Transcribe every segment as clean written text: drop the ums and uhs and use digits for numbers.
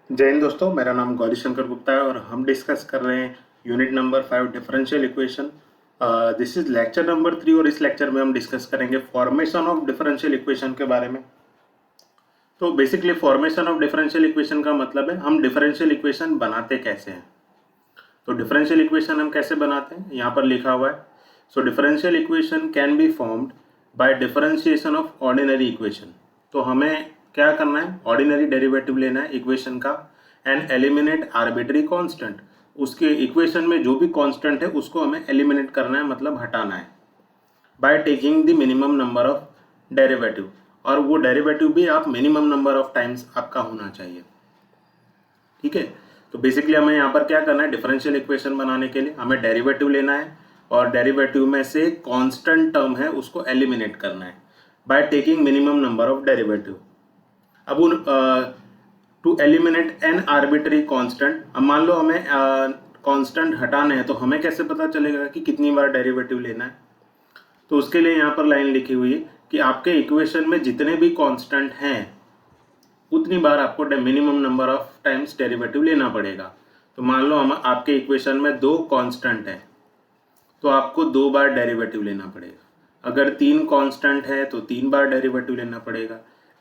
जय हिंद दोस्तों, मेरा नाम गौरी शंकर गुप्ता है और हम डिस्कस कर रहे हैं unit number 5 differential equation. This is lecture number 3 और इस लेक्चर में हम डिस्कस करेंगे फॉर्मेशन ऑफ डिफरेंशियल इक्वेशन के बारे में। तो basically formation of differential equation का मतलब है हम डिफरेंशियल इक्वेशन बनाते कैसे हैं। तो डिफरेंशियल इक्वेशन हम कैसे बनाते हैं, यहाँ पर लिखा हुआ है। So differential equation can be formed by differentiation of ordinary equation. तो हमें क्या करना है, ऑर्डिनरी डेरिवेटिव लेना है इक्वेशन का एंड एलिमिनेट आर्बिट्री कांस्टेंट। उसके इक्वेशन में जो भी कांस्टेंट है उसको हमें एलिमिनेट करना है, मतलब हटाना है, by taking the minimum number of derivative. और वो डेरिवेटिव भी आप मिनिमम नंबर ऑफ टाइम्स आपका होना चाहिए। ठीक है, तो बेसिकली हमें यहाँ पर क्या करना है, डिफरेंशियल इक्वेशन बनाने के लिए हमें डेरिवेटिव लेना है और डेरिवेटिव में से कांस्टेंट टर्म है उसको एलिमिनेट करना है by taking minimum number of derivative. अब उन to eliminate an arbitrary constant, अब मान लो हमें कांस्टेंट हटाने हैं तो हमें कैसे पता चलेगा कि कितनी बार डेरिवेटिव लेना है। तो उसके लिए यहाँ पर लाइन लिखी हुई है कि आपके इक्वेशन में जितने भी कांस्टेंट हैं उतनी बार आपको minimum number of times derivative लेना पड़ेगा। तो मान लो हम आपके इक्वेशन में दो कांस्टेंट है तो आपको दो बार डेरिवेटिव लेना पड़ेगा। अगर तीन कांस्टेंट है तो तीन बार डेरिवेटिव लेना पड़ेगा।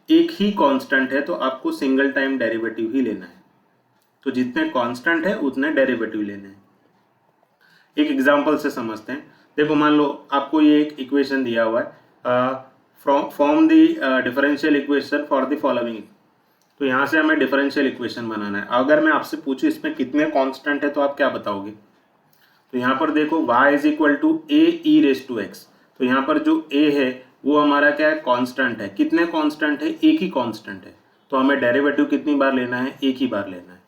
एक ही कांस्टेंट है तो आपको सिंगल टाइम डेरिवेटिव ही लेना है। तो जितने कांस्टेंट है उतने डेरिवेटिव लेने हैं। एक एग्जांपल से समझते हैं। देखो, मान लो आपको ये एक इक्वेशन दिया हुआ है, form the differential equation for the following. तो यहाँ से हमें डिफरेंशियल इक्वेशन बनाना है। अगर मैं आपसे पूछूं इसमें कितने कांस्टेंट है तो आप क्या बताओगे। तो यहाँ पर देखो y is equal to A E raise to x. तो यहाँ पर जो a है वो हमारा क्या है, कांस्टेंट है। कितने कांस्टेंट है, एक ही कांस्टेंट है। तो हमें डेरिवेटिव कितनी बार लेना है, एक ही बार लेना है,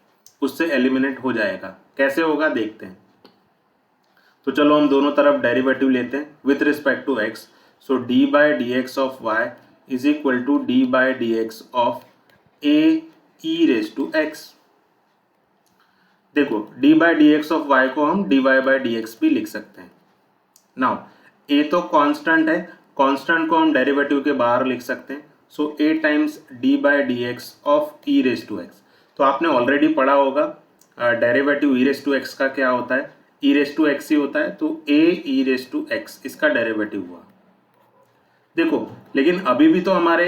उससे एलिमिनेट हो जाएगा। कैसे होगा देखते हैं। तो चलो हम दोनों तरफ डेरिवेटिव लेते हैं with respect to x। So D by D x of y is equal to D by D x of a E raise to x. देखो d by D x of y को हम D Y by D x भी लिख सकते हैं। Now ए तो constant है, constant को हम डेरिवेटिव के बाहर लिख सकते हैं। So a times d by D x of e raise to x. तो आपने ऑलरेडी पढ़ा होगा derivative e raise to x का क्या होता है, ई रेस टू एक्स ही होता है। तो ए ई रेस टू एक्स इसका डेरिवेटिव हुआ। देखो लेकिन अभी भी तो हमारे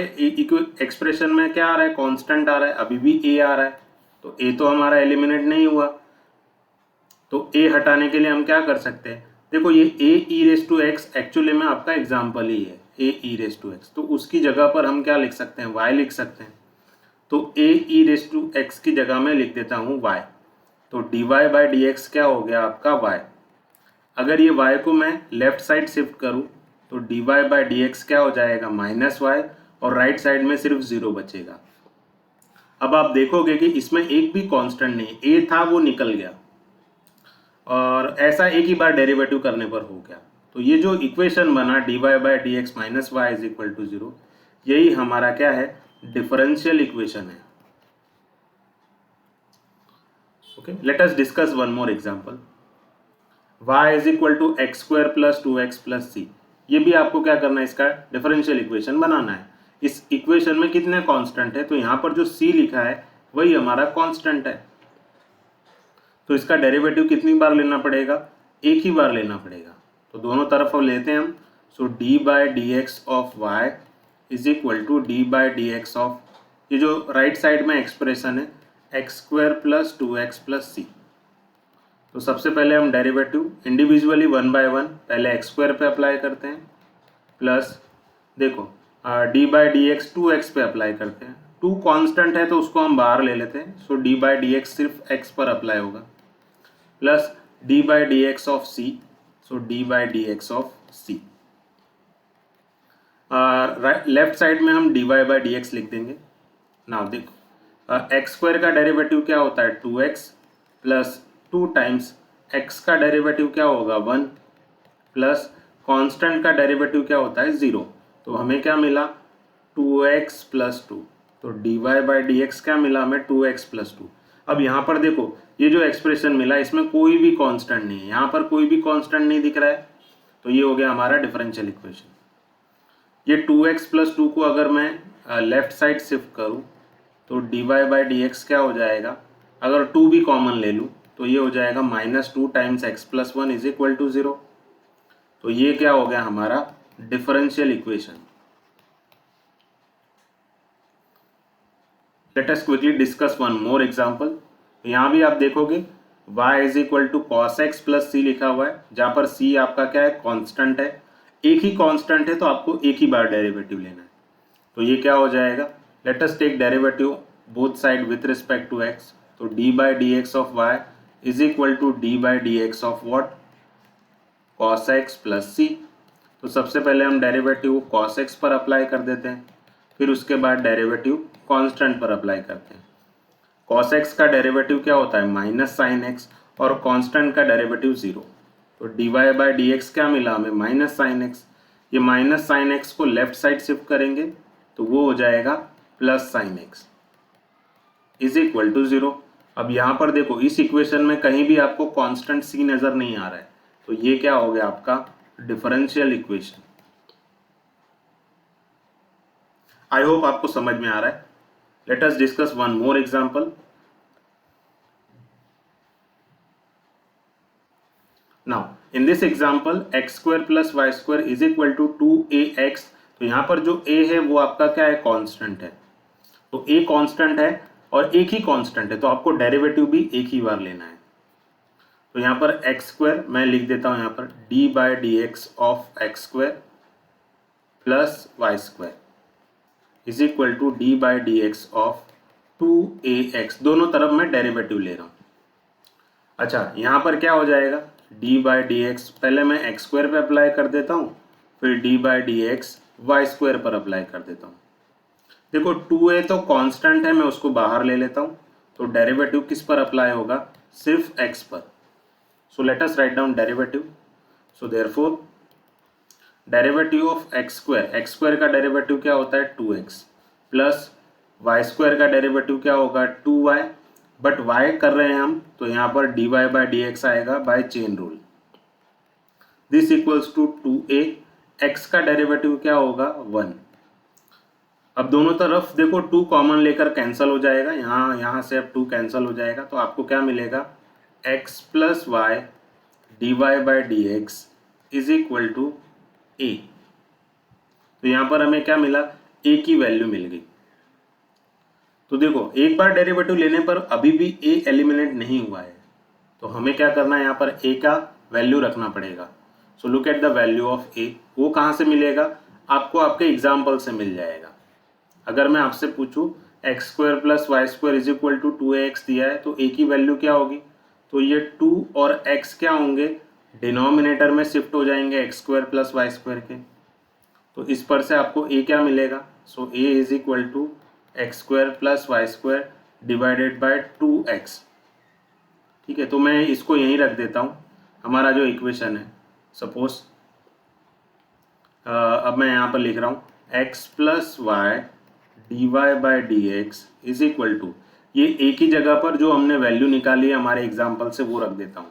एक्सप्रेशन में क्या आ रहा है, कांस्टेंट आ रहा है, अभी भी ए आ रहा है। तो ए तो हमारा एलिमिनेट नहीं हुआ। तो ए हटाने के लिए हम क्या कर सकते हैं, देखो ये ए ई रेस टू एक्स एक्चुअली में आपका एग्जाम्पल ही है, ए ई रेस टू एक्स। तो उसकी जगह पर हम क्या लिख सकते हैं, वाई लिख सकते हैं। तो ए ई रेस टू एक्स की जगह में लिख देता हूँ वाई। तो D Y by D X क्या हो गया आपका वाई। अगर ये वाई को मैं लेफ्ट साइड शिफ्ट करूँ तो D Y by D X क्या हो जाएगा, माइनस वाई, और राइट साइड में सिर्फ जीरो बचेगा। अब आप देखोगे कि इसमें एक भी कांस्टेंट नहीं, ए था वो निकल गया और ऐसा एक ही बार डेरिवेटिव करने पर हो गया। तो ये जो इक्वेशन बना d Y by D x minus y is equal to zero, यही हमारा क्या है, डिफरेंशियल इक्वेशन है। Okay, let us discuss one more example. y is equal to x square plus two x plus c. ये भी आपको क्या करना है, इसका डिफरेंशियल इक्वेशन बनाना है। इस इक्वेशन में कितने कांस्टेंट है, तो यहाँ पर जो c लिखा है वही हमारा कांस्टेंट है। तो इसका डेरिवेटिव कितनी बार लेना पड़ेगा, एक ही बार लेना पड़ेगा। तो दोनों तरफ लेते हैं हम। So D by D x of y is equal to D by D x of, ये जो राइट साइड में एक्सप्रेशन है, x square plus two x plus c. तो सबसे पहले हम derivative individually one by one पहले एक्स स्क्वायर पे अप्लाई करते हैं, प्लस देखो d by D x two x पे अप्लाई करते हैं। टू कांस्टेंट है तो उसको हम बाहर ले लेते हैं। सो डी बाई डी एक्स सिर्फ एक्स पर अप्लाई होगा, plus D by D x of C. So D by D x of C. Left side में हम D Y by D x लिख देंगे। नाउ देखो एक्स स्क्वायर का डेरिवेटिव क्या होता है, two x plus two times X का डेरिवेटिव क्या होगा, वन, प्लस कांस्टेंट का डेरिवेटिव क्या होता है, ज़ीरो। तो हमें क्या मिला, टू एक्स प्लस टू। तो D Y by D X क्या मिला हमें, टू एक्स प्लस टू। अब यहाँ पर देखो ये जो एक्सप्रेशन मिला इसमें कोई भी कांस्टेंट नहीं है, यहाँ पर कोई भी कांस्टेंट नहीं दिख रहा है। तो ये हो गया हमारा डिफरेंशियल इक्वेशन। ये टू एक्स प्लस टू को अगर मैं लेफ्ट साइड शिफ्ट करूँ तो D Y by D X क्या हो जाएगा, अगर 2 भी कॉमन ले लूँ तो ये हो जाएगा -2 times x plus 1 is equal to 0। तो ये क्या हो गया हमारा differential equation. Let us quickly discuss one more example. यहाँ भी आप देखोगे y is equal to cos x plus c लिखा हुआ है, जहाँ पर c आपका क्या है, कांस्टेंट है। एक ही कांस्टेंट है तो आपको एक ही बार डेरिवेटिव लेना है। तो ये क्या हो जाएगा, let us take derivative both side with respect to x। तो d by D x of y is equal to d by D x of what, cos x plus c. तो सबसे पहले हम डेरिवेटिव कॉस एक्स पर apply कर देते हैं, फिर उसके बाद डेरिवेटिव कांस्टेंट पर अप्लाई करते हैं। कॉस एक्स का डेरिवेटिव क्या होता है, माइनस साइन एक्स, और कांस्टेंट का डेरिवेटिव 0। तो D Y by D X क्या मिला हमें, माइनस साइन एक्स। ये माइनस साइन एक्स को लेफ्ट साइड शिफ्ट करेंगे तो वो हो जाएगा plus sine X is equal to 0। अब यहाँ पर देखो इस इक्वेशन में कहीं भी आपको कांस्टेंट सी नजर नहीं आ रहा है, तो ये क्या हो गया आपका डिफरेंशियल इक्वेशन। आई होप आपको समझ में आ रहा है। Let us discuss one more example. Now in this example X square plus Y square is equal to 2ax। तो यहाँ पर जो a है वो आपका क्या है, कांस्टेंट है। तो a कांस्टेंट है और एक ही कांस्टेंट है, तो आपको डेरिवेटिव भी एक ही बार लेना है। तो यहाँ पर एक्स स्क्वायर मैं लिख देता हूँ यहाँ पर D by D x of x square plus Y square is equal to D by D x of 2ax। दोनों तरफ मैं डेरिवेटिव ले रहा हूँ। अच्छा यहाँ पर क्या हो जाएगा, डी बाई डी एक्स पहले मैं एक्स स्क्वायर पर अप्लाई कर देता हूँ, फिर D by D X Y square पर अप्लाई कर देता हूँ। देखो 2a तो कांस्टेंट है, मैं उसको बाहर ले लेता हूँ, तो डेरिवेटिव किस पर अप्लाई होगा, सिर्फ x पर। सो let us write down derivative. So therefore derivative of x square का डेरिवेटिव क्या होता है 2x, प्लस वाई स्क्वायर का डेरिवेटिव क्या होगा 2y, बट y कर रहे हैं हम तो यहाँ पर d Y by D x आएगा by chain rule. This equals to 2a, x का डेरिवेटिव क्या होगा 1। अब दोनों तरफ देखो 2 कॉमन लेकर कैंसिल हो जाएगा, यहाँ से अब 2 कैंसिल हो जाएगा, तो आपको क्या मिलेगा x plus y d Y by D x is equal to a। तो यहाँ पर हमें क्या मिला, a की वैल्यू मिल गई। तो देखो एक बार डेरिवेटिव लेने पर अभी भी a एलिमिनेट नहीं हुआ है, तो हमें क्या करना है, यहाँ पर a का वैल्यू रखना पड़ेगा। So look at the value of a। वो कहाँ से मिलेगा, आपको आपके एग्जाम्पल से मिल जाएगा। अगर मैं आपसे पूछूं x square plus Y square is equal to 2ax दिया है, तो a की वैल्यू क्या होगी, तो ये 2 और x क्या होंगे, डिनोमिनेटर में शिफ्ट हो जाएंगे x square plus Y square के। तो इस पर से आपको a क्या मिलेगा, so a is equal to x square plus Y square divided by 2x। ठीक है, तो मैं इसको यहीं रख देता हूँ, हमारा जो इक्वेशन है। सपोज अब मैं यहाँ पर लिख रहा हूँ x plus y d Y by D x is equal to, ये एक ही जगह पर जो हमने वैल्यू निकाली है हमारे एग्जाम्पल से वो रख देता हूँ,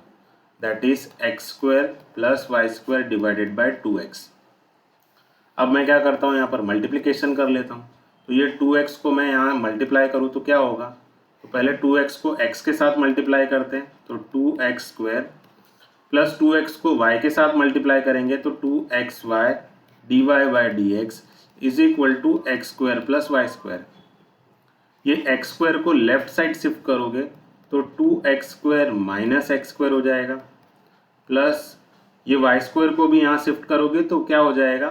that is x square plus Y square divided by 2x। अब मैं क्या करता हूँ, यहाँ पर मल्टीप्लिकेशन कर लेता हूँ। तो ये 2x को मैं यहाँ मल्टीप्लाई करूँ तो क्या होगा, तो पहले 2x को x के साथ मल्टीप्लाई करते हैं, तो 2x स्क्वायर प्लस 2x को y के साथ मल्टीप्लाई करेंगे तो 2xy d Y by D x is equal to x square plus Y square. ये एक्स स्क्वायर को लेफ्ट साइड शिफ्ट करोगे तो 2x square minus x square हो जाएगा, प्लस ये वाई स्क्वायर को भी यहाँ शिफ्ट करोगे तो क्या हो जाएगा,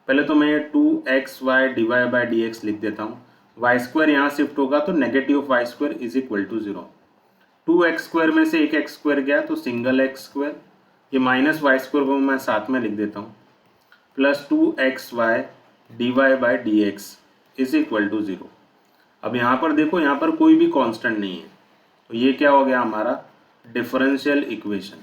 पहले तो मैं ये 2xy d Y by D x लिख देता हूँ, वाई स्क्वायर यहाँ शिफ्ट होगा तो negative y square is equal to 0। 2x square में से एक एक्स स्क्वायर गया तो सिंगल एक्स स्क्वायर, ये माइनस वाई स्क्वायर को मैं साथ में लिख देता हूँ, plus 2xy d Y by D x is equal to 0। अब यहाँ पर देखो, यहाँ पर कोई भी कांस्टेंट नहीं है, तो ये क्या हो गया हमारा डिफरेंशियल इक्वेशन।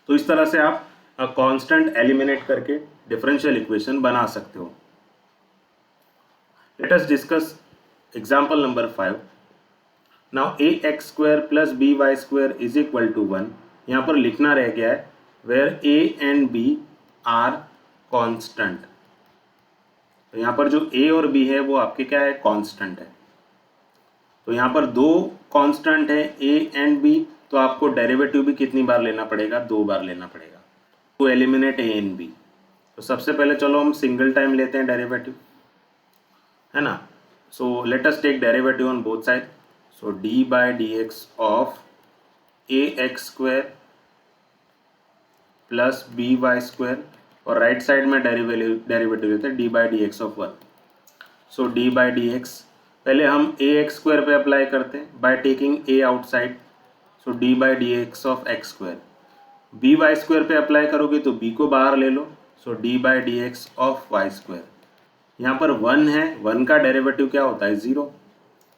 तो इस तरह से आप कांस्टेंट एलिमिनेट करके डिफरेंशियल इक्वेशन बना सकते हो। Let us discuss example number 5। Now ax square plus by square is equal to 1। यहाँ पर लिखना रह गया है where a and b are constant. तो यहाँ पर जो a और b है वो आपके क्या है, कांस्टेंट है। तो यहाँ पर दो कांस्टेंट है a एंड b, तो आपको डेरिवेटिव भी कितनी बार लेना पड़ेगा, 2 बार लेना पड़ेगा to eliminate a and b। तो सबसे पहले चलो हम सिंगल टाइम लेते हैं डेरिवेटिव, है ना। So let us take derivative on both side. So D by D x of a x square plus b y square, और राइट साइड में डेरिवेटिव लेते हैं d by D x of 1। So D by D x पहले हम a x square पे apply करते हैं by taking a outside. So D by D x of x square. B y square पे apply करोगे तो बी को बाहर ले लो। So D by D x of y square. यहाँ पर 1 है, 1 का डेरिवेटिव क्या होता है, 0।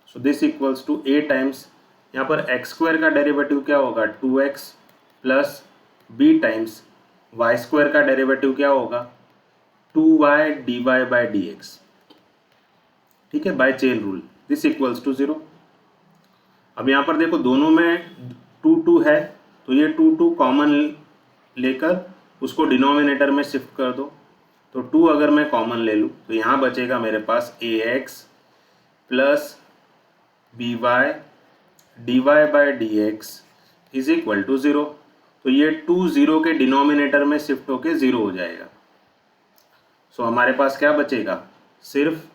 So this equals to a times, यहाँ पर एक्स स्क्वायर का डेरिवेटिव क्या होगा, 2x plus b times y square का डेरिवेटिव क्या होगा, 2y dy by D x. ठीक है, by chain rule this equals to 0। अब यहाँ पर देखो दोनों में 2 है, तो ये 2 कॉमन लेकर उसको डिनोमिनेटर में शिफ्ट कर दो। तो 2 अगर मैं कॉमन ले लूँ तो यहाँ बचेगा मेरे पास ax plus b y d Y by D x is equal to 0। तो ये 2 0 के डिनोमिनेटर में शिफ्ट होके 0 हो जाएगा। सो हमारे पास क्या बचेगा, सिर्फ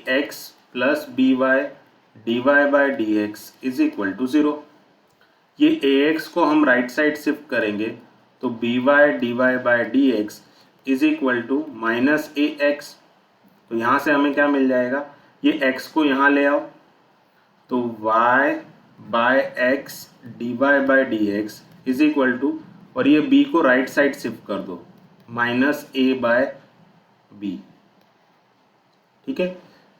ax plus b y d Y by D x is equal to 0। ये ax को हम राइट साइड शिफ्ट करेंगे तो b y d Y by D x is equal to minus a x. तो यहाँ से हमें क्या मिल जाएगा, ये x को यहाँ ले आओ तो y by x d Y by D x is equal to, और ये b को राइट साइड शिफ्ट कर दो, माइनस ए बाय बी। ठीक है,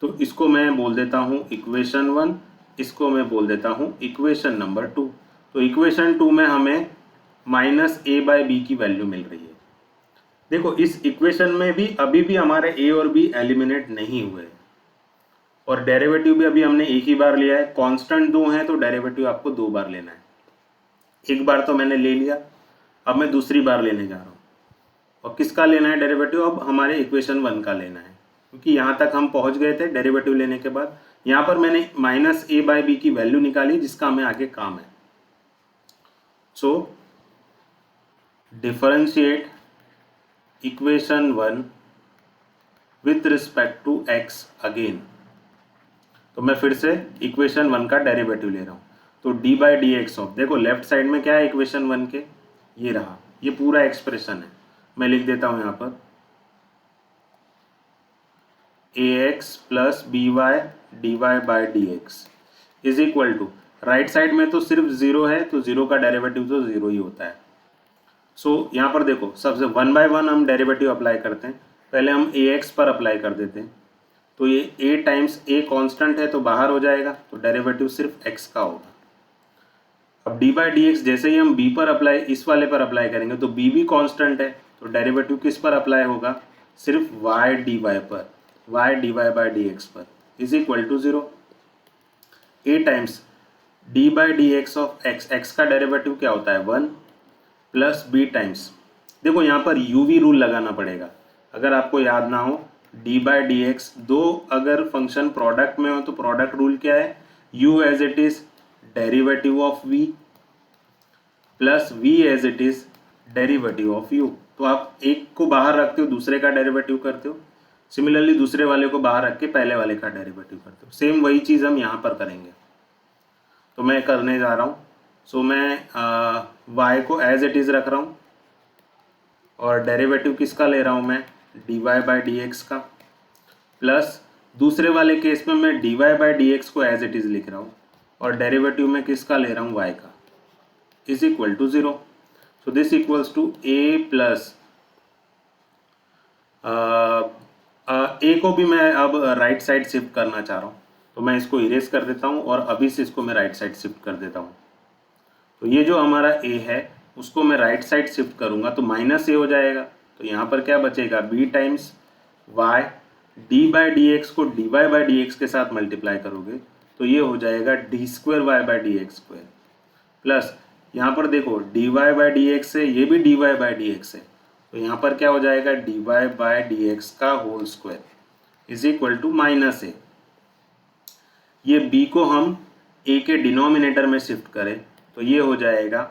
तो इसको मैं बोल देता हूँ इक्वेशन 1, इसको मैं बोल देता हूँ इक्वेशन नंबर 2। तो इक्वेशन 2 में हमें माइनस ए बाय बी की वैल्यू मिल रही है। देखो इस इक्वेशन में भी अभी भी हमारे ए और बी एलिमिनेट नहीं हुए, और डेरिवेटिव भी अभी हमने एक ही बार लिया है। कांस्टेंट 2 हैं तो डेरिवेटिव आपको 2 बार लेना है। एक बार तो मैंने ले लिया, अब मैं दूसरी बार लेने जा रहा हूँ। और किसका लेना है डेरिवेटिव, अब हमारे इक्वेशन 1 का लेना है, क्योंकि यहाँ तक हम पहुँच गए थे डेरिवेटिव लेने के बाद। यहाँ पर मैंने माइनस ए बाई बी की वैल्यू निकाली जिसका हमें आगे काम है। So differentiate equation 1 with respect to x again. तो मैं फिर से इक्वेशन 1 का डेरिवेटिव ले रहा हूँ। तो D by D x of, देखो लेफ्ट साइड में क्या है इक्वेशन 1 के, ये रहा, ये पूरा एक्सप्रेशन है। मैं लिख देता हूँ यहाँ पर a x plus b y d Y by D x is equal to, right side में तो सिर्फ 0 है तो 0 का डेरिवेटिव तो 0 ही होता है। सो यहाँ पर देखो सबसे 1 बाय 1 हम डेरिवेटिव अप्लाई करते हैं। पहले हम ए एक्स पर अप्लाई कर देते हैं, तो ये a टाइम्स a कांस्टेंट है तो बाहर हो जाएगा, तो डेरिवेटिव सिर्फ x का होगा। अब d बाई डी एक्स जैसे ही हम b पर अप्लाई, इस वाले पर अप्लाई करेंगे तो b भी कांस्टेंट है, तो डेरिवेटिव किस पर अप्लाई होगा, सिर्फ y dy पर, y dy by D x पर is equal to 0। a times d by D x of x, x का डेरिवेटिव क्या होता है 1 प्लस b टाइम्स, देखो यहाँ पर uv रूल लगाना पड़ेगा। अगर आपको याद ना हो, डी बाई डी एक्स, दो अगर फंक्शन प्रोडक्ट में हो तो प्रोडक्ट रूल क्या है, u as it is derivative of v plus v as it is derivative of u। तो आप एक को बाहर रखते हो दूसरे का डेरिवेटिव करते हो, सिमिलरली दूसरे वाले को बाहर रख के पहले वाले का डेरिवेटिव करते हो। सेम वही चीज़ हम यहाँ पर करेंगे। तो मैं करने जा रहा हूँ। सो मैं y को एज इट इज़ रख रहा हूँ और डेरिवेटिव किसका ले रहा हूँ मैं, d Y by D x का, प्लस दूसरे वाले केस में मैं d Y by D x को एज इट इज़ लिख रहा हूँ और डेरिवेटिव में किसका ले रहा हूँ, y का, is equal to 0। So this equals to a plus a को भी मैं अब राइट साइड शिफ्ट करना चाह रहा हूँ, तो मैं इसको इरेज कर देता हूँ और अभी से इसको मैं राइट साइड शिफ्ट कर देता हूँ। तो ये जो हमारा a है उसको मैं राइट साइड शिफ्ट करूँगा तो माइनस a हो जाएगा। तो यहाँ पर क्या बचेगा, b times y, d by D x को d Y by D x के साथ मल्टीप्लाई करोगे तो ये हो जाएगा d square y by D x square, plus यहाँ पर देखो d Y by D x है, ये भी d Y by D x है, तो यहाँ पर क्या हो जाएगा, d Y by D x का whole square. Is equal to minus a. ये b को हम a के डिनोमिनेटर में शिफ्ट करें तो ये हो जाएगा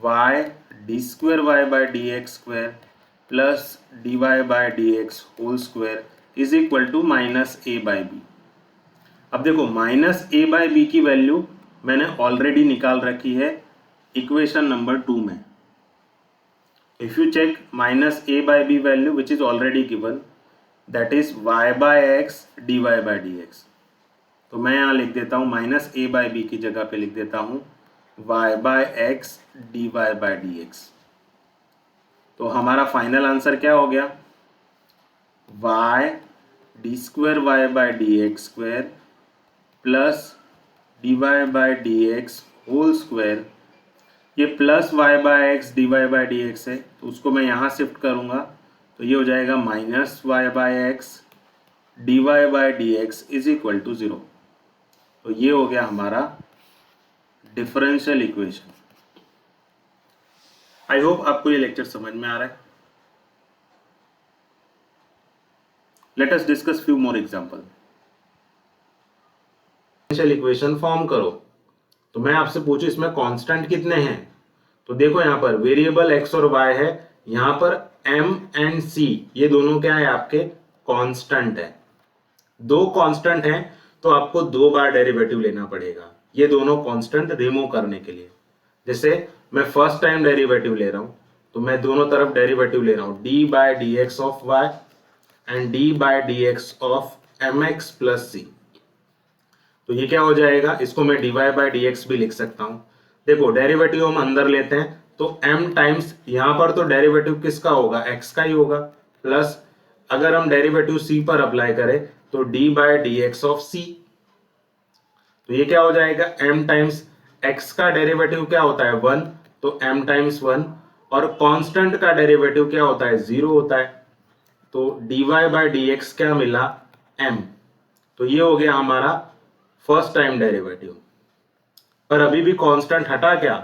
y d square y by D x square plus d Y by D x whole square is equal to minus a by b. अब देखो माइनस ए बाई बी की वैल्यू मैंने ऑलरेडी निकाल रखी है इक्वेशन नंबर 2 में। If you check minus a by b value which is already given, that is y by x d Y by D x. तो मैं यहाँ लिख देता हूँ माइनस ए बाई बी की जगह पे लिख देता हूँ y by x d Y by D x. तो हमारा फाइनल आंसर क्या हो गया, y d square y by D x square plus d Y by D x whole square. ये plus y by x d Y by D x है तो उसको मैं यहाँ शिफ्ट करूँगा तो ये हो जाएगा minus y by x d Y by D x is equal to 0। तो ये हो गया हमारा डिफरेंशियल इक्वेशन। आई होप आपको ये लेक्चर समझ में आ रहा है। Let us discuss few more example. Differential equation form करो तो मैं आपसे पूछूं इसमें कांस्टेंट कितने हैं, तो देखो यहाँ पर वेरिएबल x और y है, यहाँ पर m एंड c ये दोनों क्या है आपके कांस्टेंट है। दो कांस्टेंट हैं तो आपको 2 बार डेरिवेटिव लेना पड़ेगा ये दोनों कांस्टेंट रिमूव करने के लिए। जैसे मैं फर्स्ट टाइम डेरिवेटिव ले रहा हूं तो मैं दोनों तरफ डेरिवेटिव ले रहा हूं d by d x of y and d by d x of m x plus c. तो ये क्या हो जाएगा, इसको मैं dy बाय डी एक्स भी लिख सकता हूं। देखो डेरिवेटिव हम अंदर लेते हैं तो m टाइम्स यहाँ पर तो डेरिवेटिव किसका होगा, x का ही होगा, प्लस अगर हम डेरिवेटिव c पर अप्लाई करें तो d by d x of c। तो ये क्या हो जाएगा, m टाइम्स x का डेरिवेटिव क्या होता है 1 तो m टाइम्स 1 और कांस्टेंट का डेरिवेटिव क्या होता है 0 होता है तो dy बाय डी एक्स क्या मिला m। तो ये हो गया हमारा फर्स्ट टाइम डेरिवेटिव। पर अभी भी कांस्टेंट हटा क्या,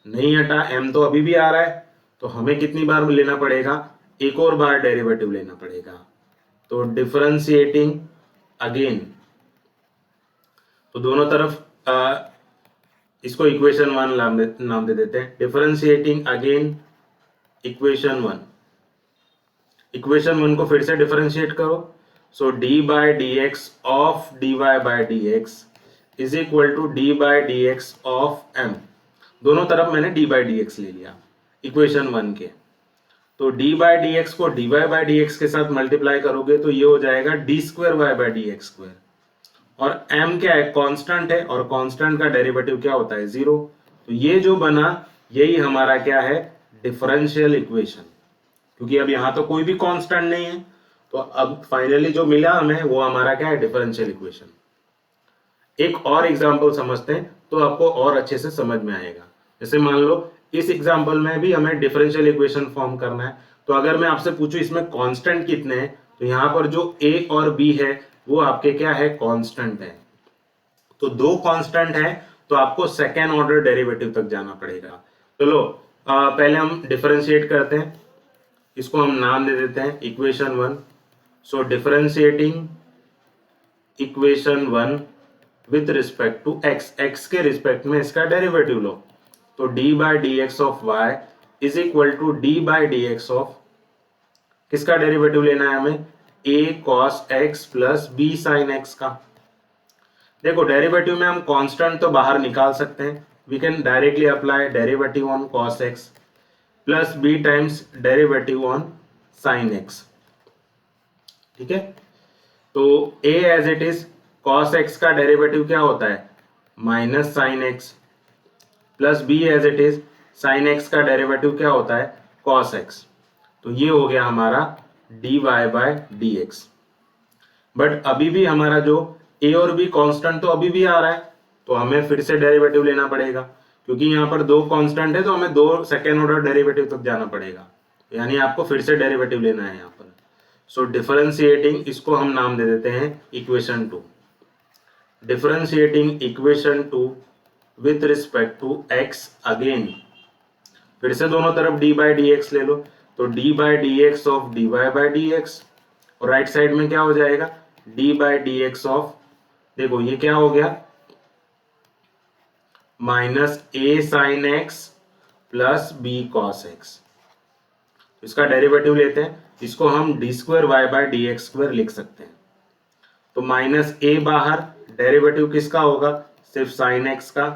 नहीं हटा, m तो अभी भी आ रहा है तो हमें कितनी बार लेना पड़ेगा, एक और बार डेरिवेटिव लेना पड़ेगा। तो डिफरेंशिएटिंग अगेन, तो दोनों तरफ इसको इक्वेशन 1 नाम दे देते हैं। डिफरेंशिएटिंग अगेन इक्वेशन 1, इक्वेशन 1 को फिर से डिफरेंशिएट करो। So d by d x of dy by d x is equal to d by d x of m। दोनों तरफ मैंने d बाय डी एक्स ले लिया इक्वेशन 1 के। तो d बाय डी एक्स को dy बाय डी एक्स के साथ मल्टीप्लाई करोगे तो ये हो जाएगा d square y by d x square. और m क्या है, कांस्टेंट है और कांस्टेंट का डेरिवेटिव क्या होता है 0। तो ये जो बना यही हमारा क्या है डिफरेंशियल इक्वेशन, क्योंकि अब यहाँ तो कोई भी कांस्टेंट नहीं है तो अब फाइनली जो मिला हमें वो हमारा क्या है डिफरेंशियल इक्वेशन। एक और एग्जांपल समझते हैं तो आपको और अच्छे से समझ में आएगा। जैसे मान लो इस एग्जांपल में भी हमें डिफरेंशियल इक्वेशन फॉर्म करना है तो अगर मैं आपसे पूछूं इसमें कांस्टेंट कितने हैं तो यहाँ पर जो a और b है वो आपके क्या है कांस्टेंट है। तो दो कांस्टेंट है तो आपको सेकेंड ऑर्डर डेरिवेटिव तक जाना पड़ेगा। चलो पहले हम डिफरेंशिएट करते हैं, इसको हम नाम दे देते हैं equation 1। So differentiating equation 1 with respect to x, x के रिस्पेक्ट में इसका डेरिवेटिव लो तो d by d x of y is equal to d by d x of किसका डेरिवेटिव लेना है हमें a cos x plus b sin x का। देखो डेरिवेटिव में हम कांस्टेंट तो बाहर निकाल सकते हैं, we can directly apply derivative on cos x plus b times derivative on sin x। ठीक है, तो a as it is cos x का डेरिवेटिव क्या होता है minus sine x plus b as it is sin x का derivative क्या होता है cos x। तो ये हो गया हमारा dy बाय dx। बट अभी भी हमारा जो a और b कांस्टेंट तो अभी भी आ रहा है तो हमें फिर से डेरिवेटिव लेना पड़ेगा, क्योंकि यहाँ पर दो कांस्टेंट है तो हमें दो सेकेंड ऑर्डर डेरिवेटिव तक जाना पड़ेगा, यानी आपको फिर से डेरिवेटिव लेना है यहाँ पर। सो डिफरेंशिएटिंग इसको हम नाम दे देते हैं equation 2। Differentiating equation 2 with respect to x again, फिर से दोनों तरफ d बाय डी एक्स ले लो तो d by d x of dy by d x और राइट साइड में क्या हो जाएगा d by D x of, देखो ये क्या हो गया, minus a sine x plus b cos x. इसका डेरिवेटिव लेते हैं, इसको हम d square y by D x square लिख सकते हैं। तो माइनस ए बाहर, डेरिवेटिव किसका होगा, सिर्फ साइन एक्स का,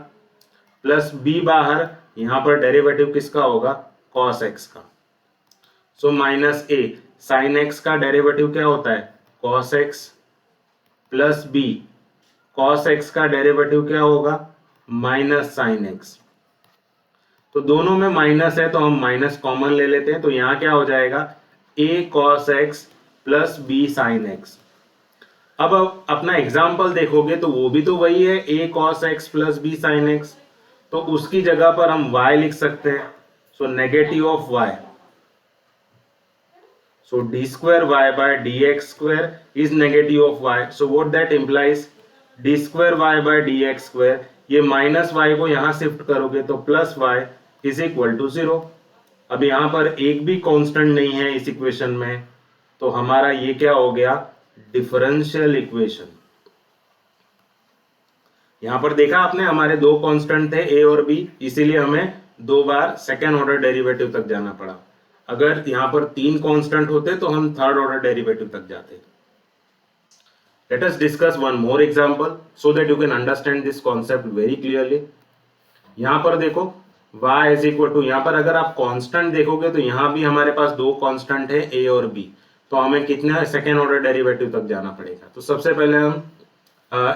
प्लस बी बाहर, यहां पर डेरिवेटिव किसका होगा, कॉस एक्स का। So minus a, sine x का डेरिवेटिव क्या होता है, cos x, plus b, cos x का डेरिवेटिव क्या होगा, माइनस साइन एक्स। तो दोनों में माइनस है तो हम माइनस कॉमन ले लेते हैं, तो यहां क्या हो जाएगा, a cos x plus b sine x. अब अपना एग्जाम्पल देखोगे तो वो भी तो वही है, a cos x plus b sine x, तो उसकी जगह पर हम y लिख सकते हैं। So negative of y, so d square y by d x square is negative of y, so what that implies d square y by d x square, ये minus y को यहां शिफ्ट करोगे तो plus y is equal to 0। अब यहां पर एक भी कांस्टेंट नहीं है इस इक्वेशन में, तो हमारा ये क्या हो गया, डिफरेंशियल इक्वेशन। यहां पर देखा आपने, हमारे दो कांस्टेंट थे ए और बी, इसीलिए हमें दो बार सेकेंड ऑर्डर डेरिवेटिव तक जाना पड़ा। अगर यहां पर तीन कांस्टेंट होते तो हम थर्ड ऑर्डर डेरिवेटिव तक जाते। Late us discuss one more example so that you can understand this concept very clearly. यहां पर देखो y इज इक्वल टू, यहां पर अगर आप कांस्टेंट देखोगे तो यहां भी हमारे पास दो कांस्टेंट है a और b, तो हमें कितना सेकेंड ऑर्डर डेरिवेटिव तक जाना पड़ेगा। तो सबसे पहले हम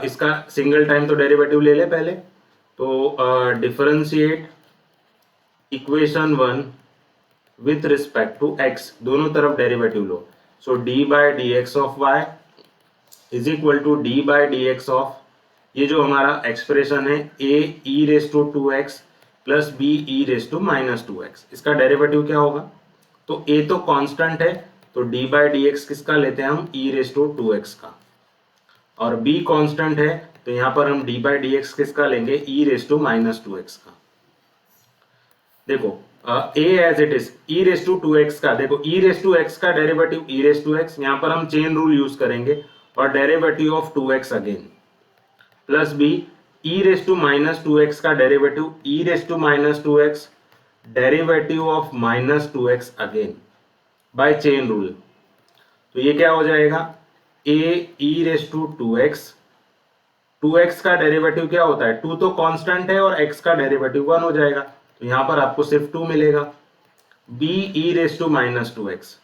इसका सिंगल टाइम तो डेरिवेटिव ले ले पहले, तो differentiate equation 1 with respect to x, दोनों तरफ डेरिवेटिव लो। So d by d x of y is equal to d by d x of, ये जो हमारा एक्सप्रेशन है a e raise to 2x plus b e raise to minus 2x, इसका derivative क्या होगा, तो a तो कांस्टेंट है तो d बाई डी एक्स किसका लेते हैं हम, e रेस टू 2x का, और b कांस्टेंट है तो यहां पर हम d बाई डी एक्स किसका लेंगे, e raise to minus 2x का। देखो a as it is, e raise to 2x का, देखो e रेस टू x का derivative e raise to x, यहां पर हम चेन रूल यूज करेंगे और derivative of 2x again, plus b e raise to minus 2x का derivative e raise to minus 2x, derivative of minus 2x again by chain rule. तो ये क्या हो जाएगा, a e raise to 2x, 2x का derivative क्या होता है, 2 तो कांस्टेंट है और x का डेरिवेटिव 1 हो जाएगा, तो यहां पर आपको सिर्फ 2 मिलेगा। b e raise to minus 2x,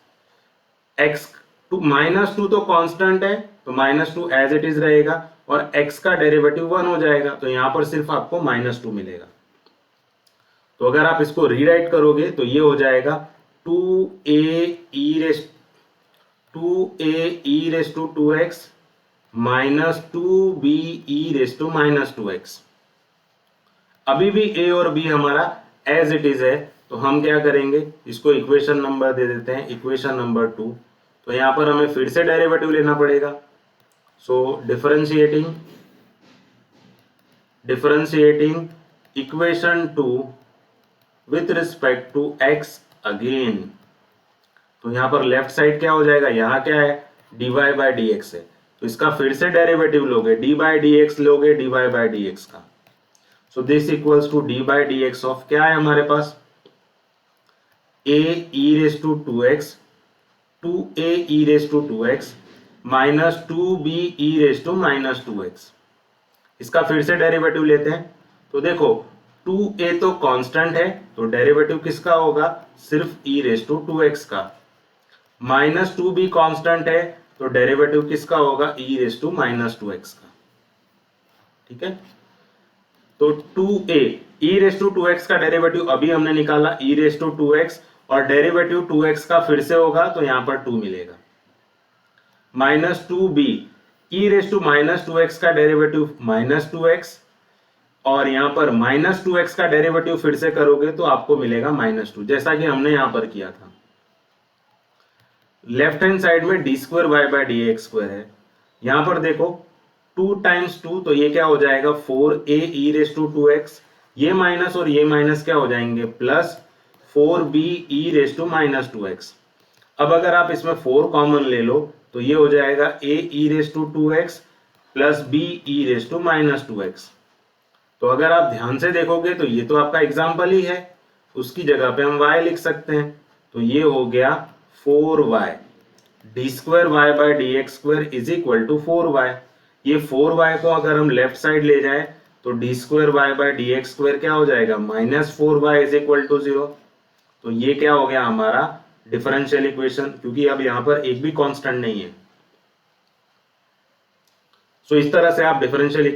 x to minus 2 तो कांस्टेंट है तो माइनस 2 एज इट इज रहेगा और x का डेरिवेटिव 1 हो जाएगा, तो यहां पर सिर्फ आपको माइनस 2 मिलेगा। तो अगर आप इसको रीराइट करोगे तो ये हो जाएगा 2a e raise to 2x minus 2b e raise to minus 2x। अभी भी a और b हमारा एज इट इज है, तो हम क्या करेंगे, इसको इक्वेशन नंबर दे देते हैं, इक्वेशन नंबर 2। तो यहां पर हमें फिर से डेरिवेटिव लेना पड़ेगा। So differentiating equation 2 with respect to x again, तो यहां पर लेफ्ट साइड क्या हो जाएगा, यहां क्या है, dy बाय डी एक्स है, तो इसका फिर से डेरिवेटिव लोगे, d बाय डी एक्स लोगे dy बाय डी एक्स का। So this equals to d by d x of, क्या है हमारे पास, a e raise to 2x, 2a e raise to 2x minus 2b e raise to minus 2x। इसका फिर से derivative लेते हैं, तो देखो 2a तो कांस्टेंट है तो डेरिवेटिव किसका होगा, सिर्फ e रेस टू 2x का, माइनस 2b कांस्टेंट है तो डेरिवेटिव किसका होगा, e raise to minus 2x का। ठीक है, तो 2a e raise to 2x का डेरिवेटिव अभी हमने निकाला e रेस टू 2x, और डेरिवेटिव 2x का फिर से होगा तो यहां पर 2 मिलेगा, minus 2b e raise to minus 2x का डेरिवेटिव माइनस 2x, और यहां पर माइनस 2x का डेरिवेटिव फिर से करोगे तो आपको मिलेगा माइनस 2, जैसा कि हमने यहां पर किया था। लेफ्ट हैंड साइड में d square y by d x square है, यहां पर देखो 2 टाइम्स 2, तो ये क्या हो जाएगा 4a e raise to 2x, ये माइनस और ये माइनस क्या हो जाएंगे plus 4b e raise to minus 2x। अब अगर आप इसमें 4 कॉमन ले लो तो ये हो जाएगा a e raise to 2x plus b e raise to minus 2x। तो अगर आप ध्यान से देखोगे तो ये तो आपका एग्जाम्पल ही है, उसकी जगह पे हम y लिख सकते हैं। तो ये हो गया 4y, d square y by D x square is equal to 4y। ये 4y को अगर हम लेफ्ट साइड ले जाए तो d square y by D x square क्या हो जाएगा, minus 4y is equal to 0। तो ये क्या हो गया हमारा डिफरेंशियल इक्वेशन, क्योंकि अब यहाँ पर एक भी कांस्टेंट नहीं है। सो इस तरह से आप डिफरेंशियल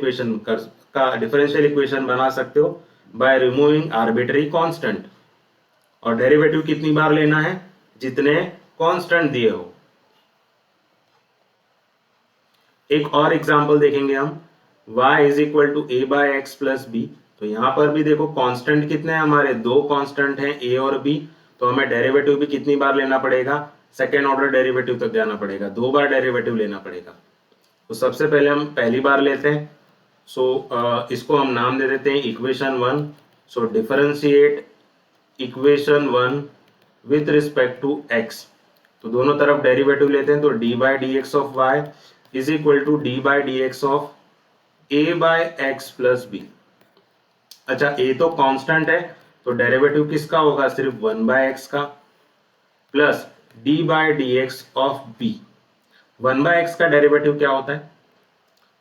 इक्वेशन बना सकते हो बाय रिमूविंग आर्बिट्ररी कांस्टेंट। और डेरिवेटिव कितनी बार लेना है, जितने कांस्टेंट दिए हो। एक और एग्जांपल देखेंगे हम, y is equal to a by x plus b. तो यहां पर भी देखो कांस्टेंट कितने हैं हमारे, दो कांस्टेंट हैं a और b। तो हमें डेरिवेटिव भी कितनी बार लेना पड़ेगा, सेकेंड ऑर्डर डेरिवेटिव तक जाना पड़ेगा, 2 बार डेरिवेटिव लेना पड़ेगा। तो सबसे पहले हम पहली बार लेते हैं। इसको हम नाम दे देते हैं equation 1। So differentiate equation 1 with respect to x। तो दोनों तरफ डेरिवेटिव लेते हैं, तो d by D x of y is equal to d by D x of a by x plus b. अच्छा, a तो कांस्टेंट है, तो डेरिवेटिव किसका होगा, सिर्फ 1 बाय एक्स का, plus d by d x of b। 1 by x का derivative क्या होता है,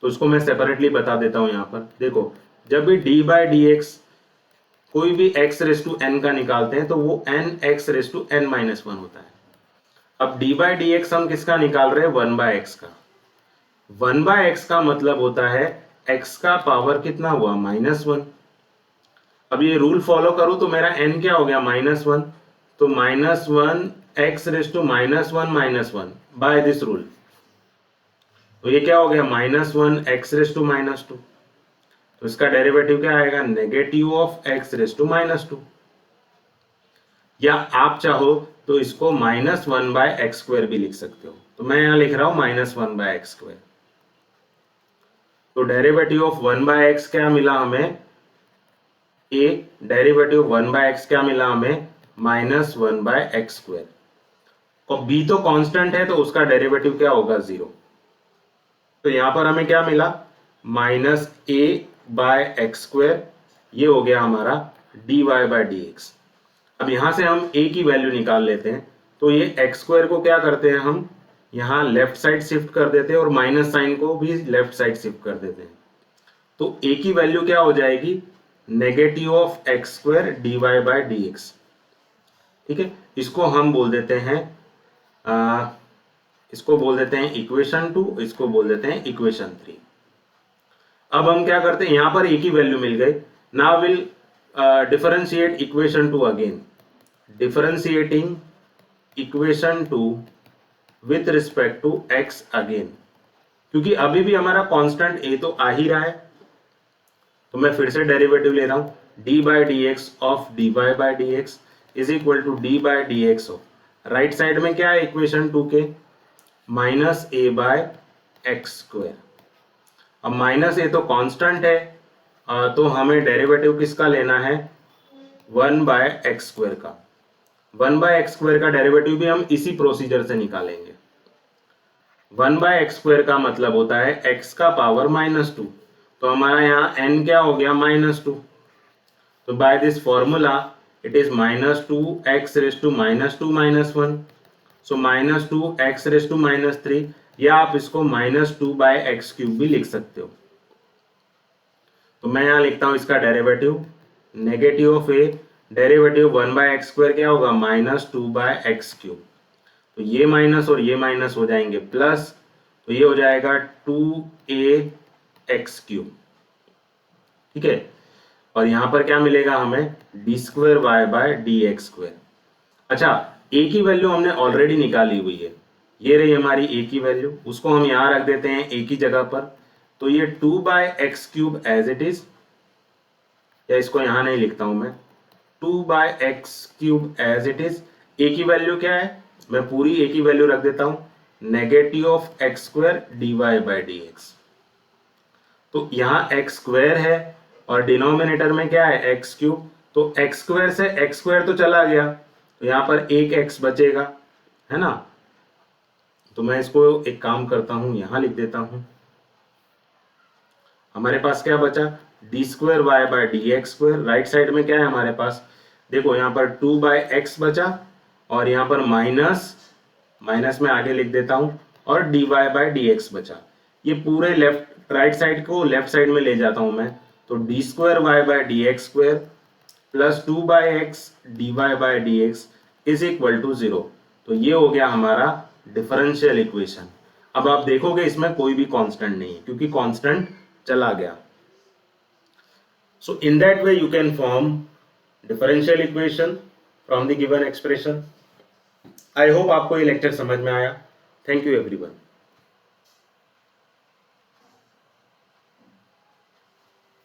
तो उसको मैं सेपरेटली बता देता हूं। यहां पर देखो, जब भी d बाय डी एक्स कोई भी x रेस टू n का निकालते हैं तो वो n x raise to n minus 1 होता है। अब d बाय डी एक्स हम किसका निकाल रहे हैं, 1 बाय एक्स का। 1 बाय एक्स का मतलब होता है x का पावर कितना हुआ, माइनस 1। अब ये रूल फॉलो करूं तो मेरा n क्या हो गया, माइनस 1। तो minus 1 x raise to minus 1 minus 1 by this rule. तो ये क्या हो गया, minus 1 x raise to minus 2। तो इसका डेरिवेटिव क्या आएगा, negative of x raise to minus 2। या आप चाहो तो इसको माइनस 1 बाय एक्स स्क्वायर भी लिख सकते हो। तो मैं यहां लिख रहा हूं माइनस 1 बाय एक्स स्क्वायर। तो डेरिवेटिव ऑफ 1 बाय एक्स क्या मिला हमें, a डेरिवेटिव 1 बाय एक्स क्या मिला हमें, माइनस 1 बाय एक्स स्क्वायर। और b तो कांस्टेंट है तो उसका डेरिवेटिव क्या होगा, 0। तो यहां पर हमें क्या मिला, minus a by x square, ये हो गया हमारा dy बाय डी एक्स। अब यहां से हम a की वैल्यू निकाल लेते हैं। तो ये एक्स स्क्वायर को क्या करते हैं हम, यहां लेफ्ट साइड शिफ्ट कर देते हैं और माइनस साइन को भी लेफ्ट साइड शिफ्ट कर देते हैं। तो a की वैल्यू क्या हो जाएगी, negative of x square dy by d x. ठीक है, इसको हम बोल देते हैं इक्वेशन 2, इसको बोल देते हैं इक्वेशन 3। अब हम क्या करते हैं, यहां पर a की वैल्यू मिल गई। Now will differentiate equation 2 again. Differentiating equation 2 with respect to x again, क्योंकि अभी भी हमारा कांस्टेंट a तो आ ही रहा है। तो मैं फिर से डेरिवेटिव ले रहा हूं, d by d x of dy by d x is equal to d by d x of, right side में क्या है इक्वेशन 2 के, minus a by x square. अब माइनस a तो कांस्टेंट है, तो हमें डेरिवेटिव किसका लेना है, 1 बाय एक्स स्क्वायर का। 1 बाय एक्स स्क्वायर का डेरिवेटिव भी हम इसी प्रोसीजर से निकालेंगे। 1 बाय एक्स स्क्वायर का मतलब होता है x का पावर माइनस 2। तो हमारा यहाँ n क्या हो गया, माइनस 2। तो by this formula it is minus 2x raise to minus 2 minus 1। So minus 2x raise to minus 3, या आप इसको माइनस 2 बाय एक्स क्यूब भी लिख सकते हो। तो मैं यहाँ लिखता हूँ इसका derivative, negative of a, derivative 1 by x square क्या होगा, माइनस 2 बाय एक्स क्यूब। तो ये माइनस और ये माइनस हो जाएंगे प्लस, तो ये हो जाएगा 2a एक्स क्यूब। ठीक है, और यहां पर क्या मिलेगा हमें, d square y by d x square. अच्छा, a की वैल्यू हमने ऑलरेडी निकाली हुई है, ये रही हमारी a की वैल्यू, उसको हम यहां रख देते हैं a की जगह पर। तो ये 2 by x cube as it is, या इसको यहां नहीं लिखता हूं मैं, 2 by x cube as it is. a की वैल्यू क्या है, मैं पूरी a की वैल्यू रख देता हूं, negative of x square d Y by D x. तो यहाँ एक्स स्क्वायर है और डिनोमिनेटर में क्या है, एक्स क्यूब। तो एक्स स्क्वायर से एक्स स्क्वायर तो चला गया, तो यहाँ पर एक एक्स बचेगा, है ना। तो मैं इसको एक काम करता हूं, यहां लिख देता हूं। हमारे पास क्या बचा, d square y by d x square. Right side में क्या है हमारे पास, देखो यहाँ पर 2 बाय एक्स बचा और यहाँ पर माइनस में आगे लिख देता हूं और d y by d x बचा। ये पूरे लेफ्ट राइट साइड को लेफ्ट साइड में ले जाता हूं मैं, तो d square y by d x square plus 2 by x d y by d x is equal to 0। तो ये हो गया हमारा डिफरेंशियल इक्वेशन। अब आप देखोगे इसमें कोई भी कांस्टेंट नहीं है क्योंकि कांस्टेंट चला गया। So in that way you can form differential equation from the given expression. I hope आपको ये लेक्चर समझ में आया। Thank you everyone.